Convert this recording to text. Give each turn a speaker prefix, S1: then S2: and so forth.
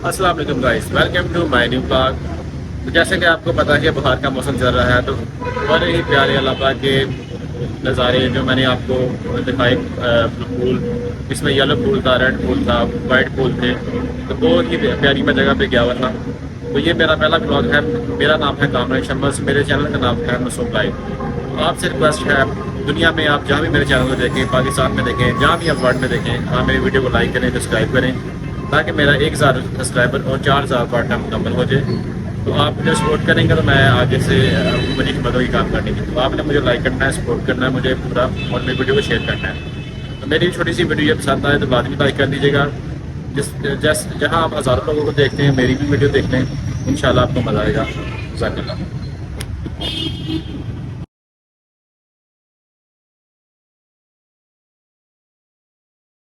S1: अस्सलाम वालेकुम guys, welcome to my new blog. तो जैसे कि आपको पता है कि बाहर का मौसम चल रहा है, तो बड़े ही प्यारे अल्लाह पाक के नज़ारे जो मैंने आपको दिखाए फूल, इसमें येलो फूल था, रेड फूल था, वाइट फूल थे। तो बहुत ही प्यारी मैं जगह पे गया हुआ था। तो ये मेरा पहला ब्लॉग है। मेरा नाम है कामरान शम्स, मेरे चैनल का नाम है मसूम लाइफ। तो आपसे रिक्वेस्ट है, दुनिया में आप जहाँ भी मेरे चैनल को देखें, पाकिस्तान में देखें, जहाँ भी आप वर्ल्ड में देखें, आप मेरी वीडियो को लाइक करें, सब्सक्राइब करें, ताकि मेरा 1000 सब्सक्राइबर और 4000 पार्ट टाइम मुकम्मल हो जाए। तो आप मुझे सपोर्ट करेंगे तो मैं आगे से मुझे हिम्मत होगी काम करने की। तो आपने मुझे लाइक करना है, सपोर्ट करना है मुझे पूरा, और मेरी वीडियो को शेयर करना है। तो मेरी छोटी सी वीडियो पसंद आए तो लाजमी लाइक कर दीजिएगा। जहाँ आप हज़ारों लोगों को देखते हैं, मेरी भी वीडियो देख लें, इंशाल्लाह आपको मज़ा आएगा। जज़ाकल्लाह।